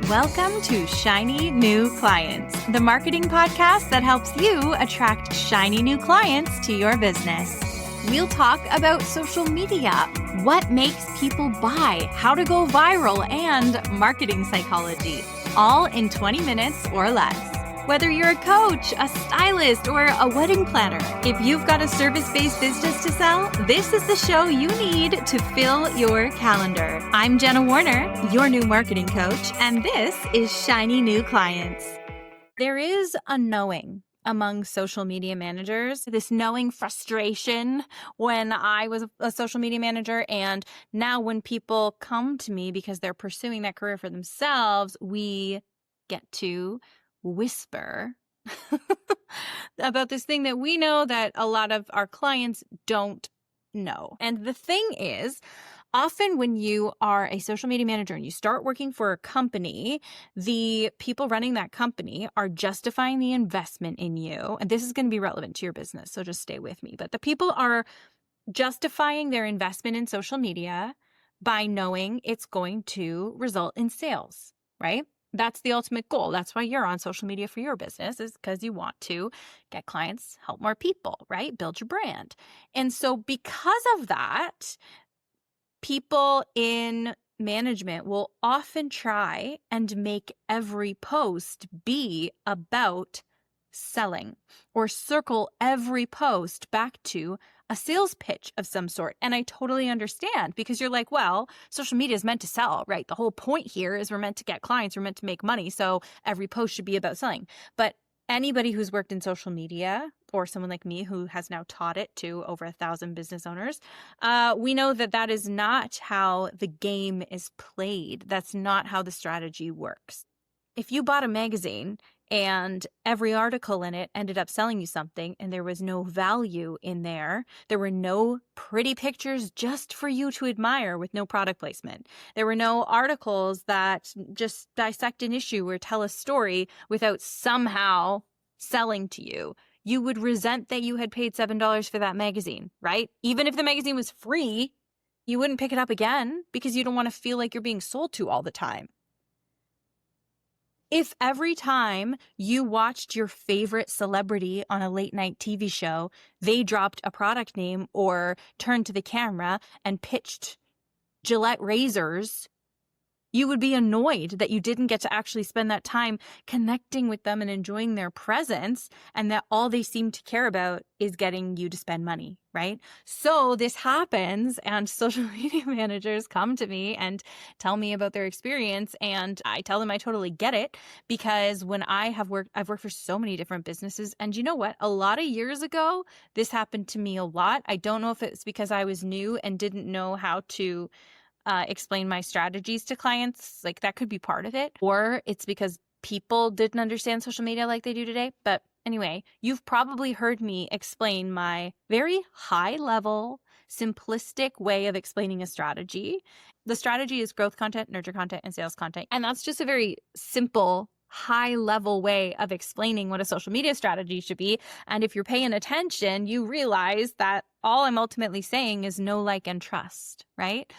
Welcome to Shiny New Clients, the marketing podcast that helps you attract shiny new clients to your business. We'll talk about social media, what makes people buy, how to go viral, and marketing psychology, all in 20 minutes or less. Whether you're a coach, a stylist, or a wedding planner, if you've got a service-based business to sell, this is the show you need to fill your calendar. I'm Jenna Warriner, your new marketing coach, and this is Shiny New Clients. There is a knowing among social media managers, this knowing frustration when I was a social media manager, and now when people come to me because they're pursuing that career for themselves, we get to whisper about this thing that we know that a lot of our clients don't know. And the thing is, often when you are a social media manager and you start working for a company, the people running that company are justifying the investment in you. And this is going to be relevant to your business, so just stay with me. But the people are justifying their investment in social media by knowing it's going to result in sales, right? That's the ultimate goal. That's why you're on social media for your business, is because you want to get clients, help more people, right? Build your brand. And so because of that, people in management will often try and make every post be about selling or circle every post back to a sales pitch of some sort. And I totally understand, because you're like, well, social media is meant to sell, right? The whole point here is we're meant to get clients, we're meant to make money. So every post should be about selling. But anybody who's worked in social media, or someone like me who has now taught it to over 1,000 business owners, we know that that is not how the game is played. That's not how the strategy works. If you bought a magazine and every article in it ended up selling you something and there was no value in there, there were no pretty pictures just for you to admire with no product placement, there were no articles that just dissect an issue or tell a story without somehow selling to you, you would resent that you had paid $7 for that magazine, right? Even if the magazine was free, you wouldn't pick it up again because you don't want to feel like you're being sold to all the time. If every time you watched your favorite celebrity on a late night TV show, they dropped a product name or turned to the camera and pitched Gillette razors, you would be annoyed that you didn't get to actually spend that time connecting with them and enjoying their presence, and that all they seem to care about is getting you to spend money, right? So this happens, and social media managers come to me and tell me about their experience, and I tell them I totally get it, because when I've worked for so many different businesses, and you know what? A lot of years ago, this happened to me a lot. I don't know if it's because I was new and didn't know how to explain my strategies to clients, like that could be part of it, or it's because people didn't understand social media like they do today. But anyway, you've probably heard me explain my very high level, simplistic way of explaining a strategy. The strategy is growth content, nurture content, and sales content. And that's just a very simple, high level way of explaining what a social media strategy should be. And if you're paying attention, you realize that all I'm ultimately saying is know, like, and trust, right?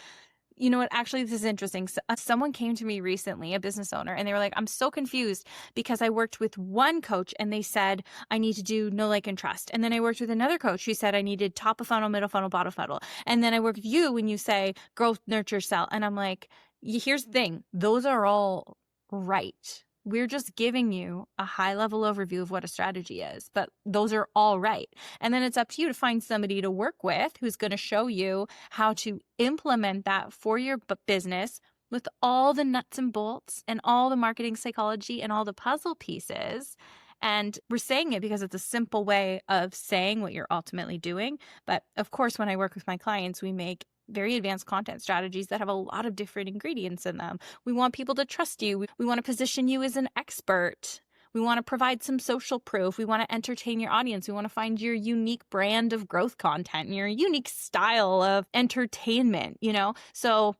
You know what? Actually, this is interesting. Someone came to me recently, a business owner, and they were like, I'm so confused because I worked with one coach and they said I need to do know, like, and trust. And then I worked with another coach who said I needed top of funnel, middle funnel, bottom funnel. And then I worked with you when you say growth, nurture, sell. And I'm like, here's the thing. Those are all right. We're just giving you a high level overview of what a strategy is, but those are all right. And then it's up to you to find somebody to work with who's going to show you how to implement that for your business with all the nuts and bolts and all the marketing psychology and all the puzzle pieces. And we're saying it because it's a simple way of saying what you're ultimately doing. But of course, when I work with my clients, we make very advanced content strategies that have a lot of different ingredients in them. We want people to trust you. We want to position you as an expert. We want to provide some social proof. We want to entertain your audience. We want to find your unique brand of growth content and your unique style of entertainment, you know? So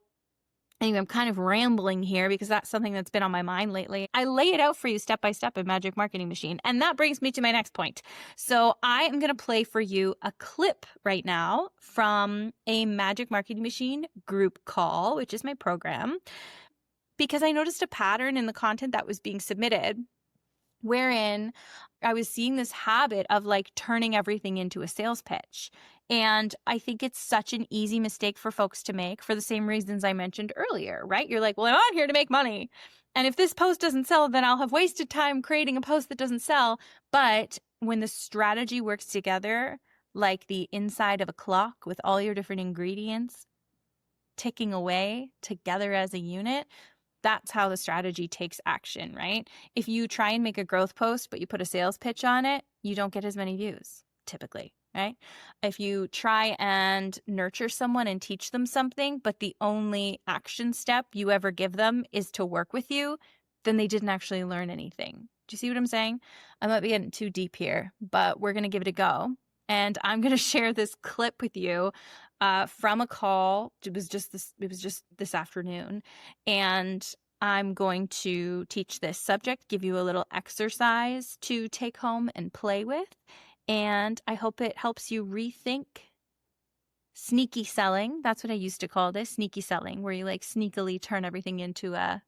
anyway, I'm kind of rambling here because that's something that's been on my mind lately. I lay it out for you step by step in Magic Marketing Machine. And that brings me to my next point. So I am going to play for you a clip right now from a Magic Marketing Machine group call, which is my program. because I noticed a pattern in the content that was being submitted wherein I was seeing this habit of like turning everything into a sales pitch. And I think it's such an easy mistake for folks to make for the same reasons I mentioned earlier, right? You're like, well, I'm on here to make money. And if this post doesn't sell, then I'll have wasted time creating a post that doesn't sell. But when the strategy works together, like the inside of a clock with all your different ingredients ticking away together as a unit, that's how the strategy takes action, right? If you try and make a growth post, but you put a sales pitch on it, you don't get as many views typically, right? If you try and nurture someone and teach them something, but the only action step you ever give them is to work with you, then they didn't actually learn anything. Do you see what I'm saying? I might be getting too deep here, but we're going to give it a go. And I'm going to share this clip with you from a call. It was just this afternoon. And I'm going to teach this subject, give you a little exercise to take home and play with. And I hope it helps you rethink sneaky selling. That's what I used to call this, sneaky selling, where you like sneakily turn everything into a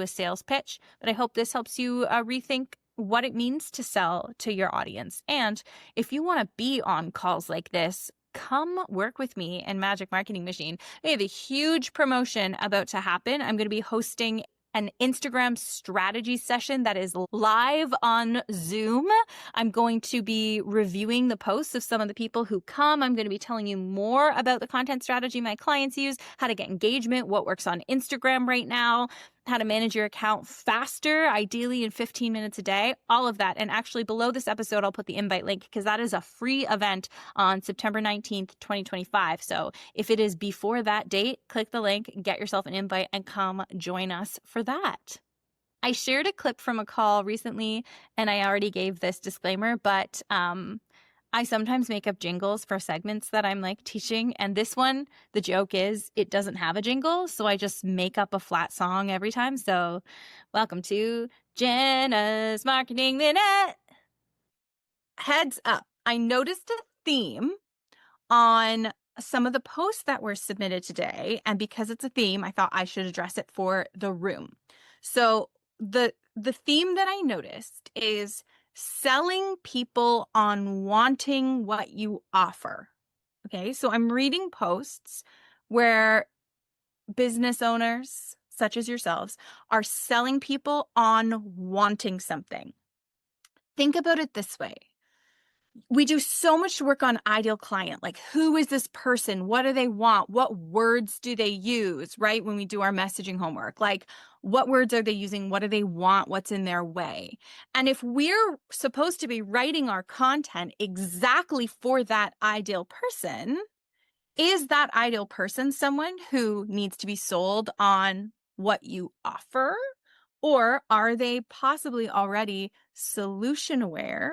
sales pitch. But I hope this helps you rethink what it means to sell to your audience. And if you want to be on calls like this, come work with me in Magic Marketing Machine. We have a huge promotion about to happen. I'm going to be hosting an Instagram strategy session that is live on Zoom. I'm going to be reviewing the posts of some of the people who come. I'm going to be telling you more about the content strategy my clients use, how to get engagement, what works on Instagram right now, how to manage your account faster, ideally in 15 minutes a day, all of that. And actually below this episode, I'll put the invite link because that is a free event on September 19th, 2025. So if it is before that date, click the link, get yourself an invite, and come join us for that. I shared a clip from a call recently, and I already gave this disclaimer, but I sometimes make up jingles for segments that I'm like teaching. And this one, the joke is it doesn't have a jingle. So I just make up a flat song every time. So welcome to Jenna's Marketing Minute. Heads up. I noticed a theme on some of the posts that were submitted today. And because it's a theme, I thought I should address it for the room. So the theme that I noticed is selling people on wanting what you offer. Okay, so I'm reading posts where business owners, such as yourselves, are selling people on wanting something. Think about it this way. We do so much work on ideal client. Like, who is this person? What do they want? What words do they use, right? When we do our messaging homework, like what words are they using? What do they want? What's in their way? And if we're supposed to be writing our content exactly for that ideal person, is that ideal person someone who needs to be sold on what you offer? Or are they possibly already solution aware?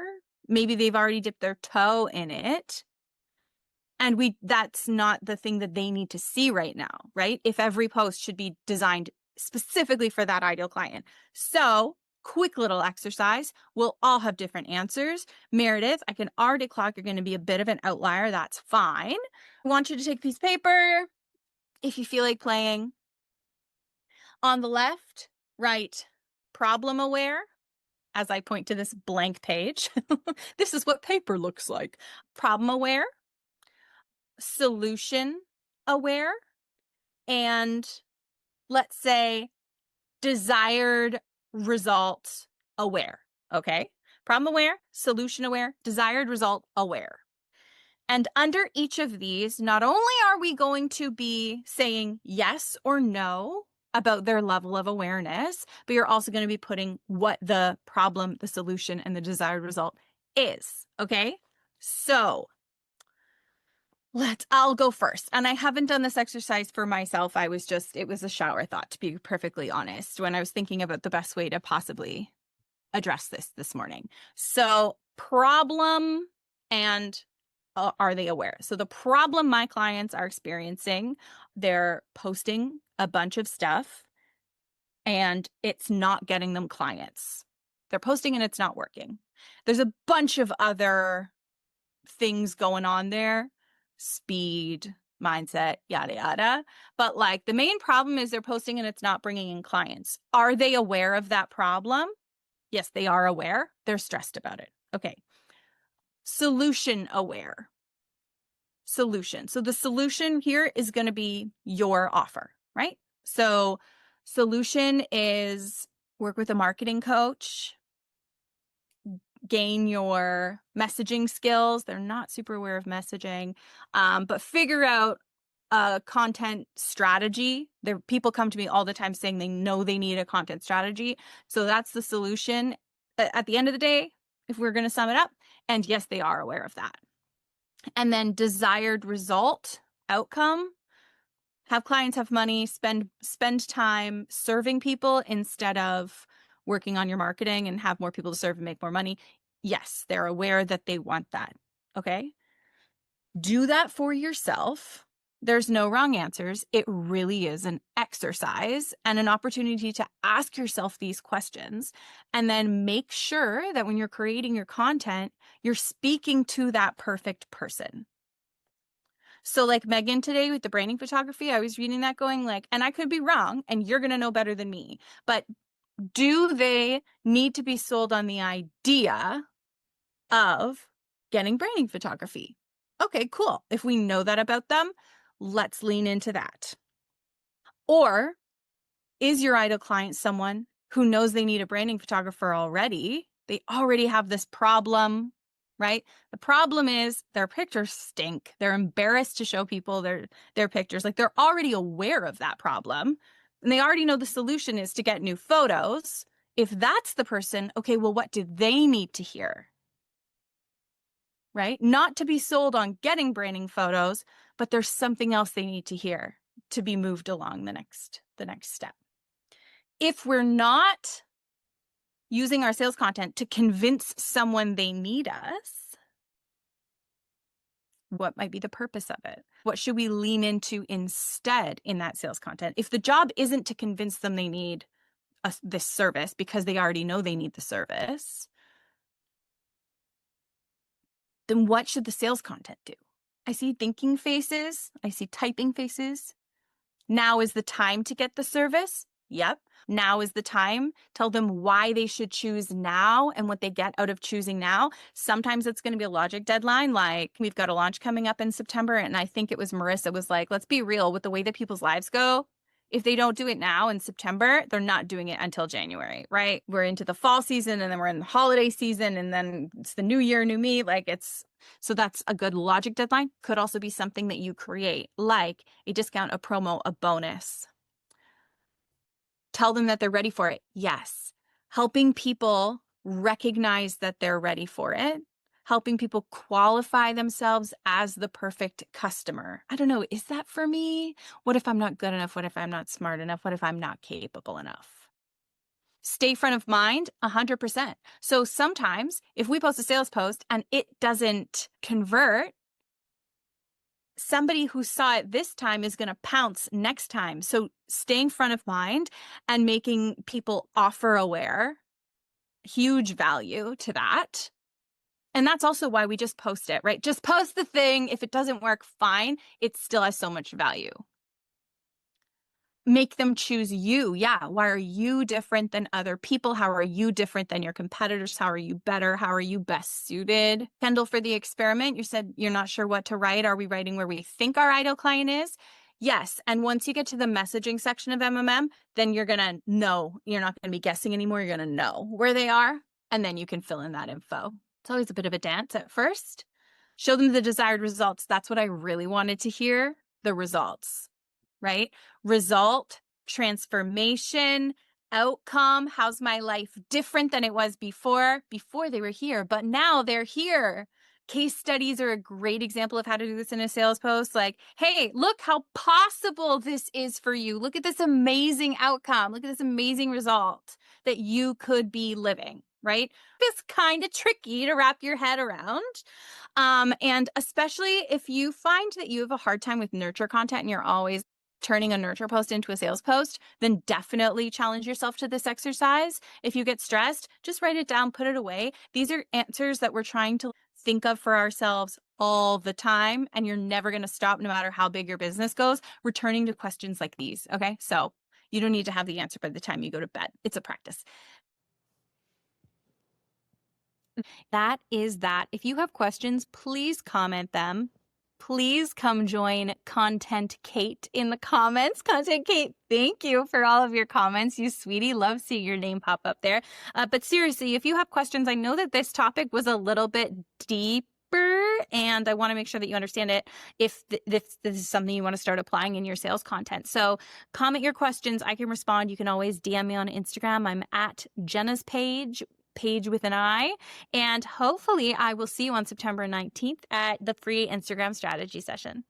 Maybe they've already dipped their toe in it. And that's not the thing that they need to see right now, right? If every post should be designed specifically for that ideal client. So, quick little exercise. We'll all have different answers. Meredith, I can already clock you're going to be a bit of an outlier. That's fine. I want you to take a piece of paper if you feel like playing. On the left, write problem aware. As I point to this blank page, this is what paper looks like. Problem aware, solution aware, and let's say desired result aware. Okay. Problem aware, solution aware, desired result aware. And under each of these, not only are we going to be saying yes or no about their level of awareness, but you're also going to be putting what the problem, the solution, and the desired result is. Okay. So I'll go first. And I haven't done this exercise for myself. It was a shower thought, to be perfectly honest, when I was thinking about the best way to possibly address this morning. So problem and are they aware? So the problem my clients are experiencing, they're posting a bunch of stuff and it's not getting them clients. They're posting and it's not working. There's a bunch of other things going on there. Speed, mindset, yada, yada. But like the main problem is they're posting and it's not bringing in clients. Are they aware of that problem? Yes, they are aware. They're stressed about it. Okay. Solution aware. Solution. So the solution here is going to be your offer, right? So solution is work with a marketing coach, gain your messaging skills. They're not super aware of messaging, but figure out a content strategy. People come to me all the time saying they know they need a content strategy. So that's the solution. At the end of the day, if we're going to sum it up, and yes, they are aware of that. And then desired result, outcome, have clients have money, spend time serving people instead of working on your marketing and have more people to serve and make more money. Yes, they're aware that they want that. Okay. Do that for yourself. There's no wrong answers. It really is an exercise and an opportunity to ask yourself these questions, and then make sure that when you're creating your content, you're speaking to that perfect person. So like Megan today with the branding photography, I was reading that going like, and I could be wrong and you're going to know better than me, but do they need to be sold on the idea of getting branding photography? Okay, cool. If we know that about them, let's lean into that. Or is your ideal client someone who knows they need a branding photographer already? They already have this problem, right? The problem is their pictures stink. They're embarrassed to show people their pictures. Like they're already aware of that problem and they already know the solution is to get new photos. If that's the person, okay, well, what do they need to hear? Right? Not to be sold on getting branding photos, but there's something else they need to hear to be moved along the next step. If we're not using our sales content to convince someone they need us, what might be the purpose of it? What should we lean into instead in that sales content? If the job isn't to convince them they need this service because they already know they need the service, then what should the sales content do? I see thinking faces. I see typing faces. Now is the time to get the service. Yep. Now is the time. Tell them why they should choose now and what they get out of choosing now. Sometimes it's going to be a logic deadline. Like we've got a launch coming up in September. And I think it was Marissa was like, let's be real with the way that people's lives go. If they don't do it now in September, they're not doing it until January, right? We're into the fall season and then we're in the holiday season and then it's the new year, new me. So that's a good logic deadline. Could also be something that you create, like a discount, a promo, a bonus. Tell them that they're ready for it. Yes. Helping people recognize that they're ready for it. Helping people qualify themselves as the perfect customer. I don't know. Is that for me? What if I'm not good enough? What if I'm not smart enough? What if I'm not capable enough? Stay front of mind 100%. So sometimes if we post a sales post and it doesn't convert, somebody who saw it this time is going to pounce next time. So staying front of mind and making people offer aware, huge value to that. And that's also why we just post it, right? Just post the thing. If it doesn't work, fine. It still has so much value. Make them choose you. Yeah. Why are you different than other people? How are you different than your competitors? How are you better? How are you best suited? Kendall, for the experiment, you said you're not sure what to write. Are we writing where we think our ideal client is? Yes. And once you get to the messaging section of MMM, then you're going to know. You're not going to be guessing anymore. You're going to know where they are. And then you can fill in that info. It's always a bit of a dance at first. Show them the desired results. That's what I really wanted to hear, the results. Right? Result, transformation, outcome. How's my life different than it was before they were here, but now they're here. Case studies are a great example of how to do this in a sales post. Like, hey, look how possible this is for you. Look at this amazing outcome. Look at this amazing result that you could be living, right? It's kind of tricky to wrap your head around. And especially if you find that you have a hard time with nurture content and you're always turning a nurture post into a sales post, then definitely challenge yourself to this exercise. If you get stressed, just write it down, put it away. These are answers that we're trying to think of for ourselves all the time, and you're never going to stop no matter how big your business goes, returning to questions like these. Okay. So you don't need to have the answer by the time you go to bed. It's a practice. That is that. If you have questions, please comment them. Please come join Content Kate in the comments. Content Kate, thank you for all of your comments. You sweetie, love seeing your name pop up there. But seriously, if you have questions, I know that this topic was a little bit deep, and I want to make sure that you understand it if this is something you want to start applying in your sales content. So comment your questions. I can respond. You can always DM me on Instagram. I'm at Jenna's page with an I. And hopefully I will see you on September 19th at the free Instagram strategy session.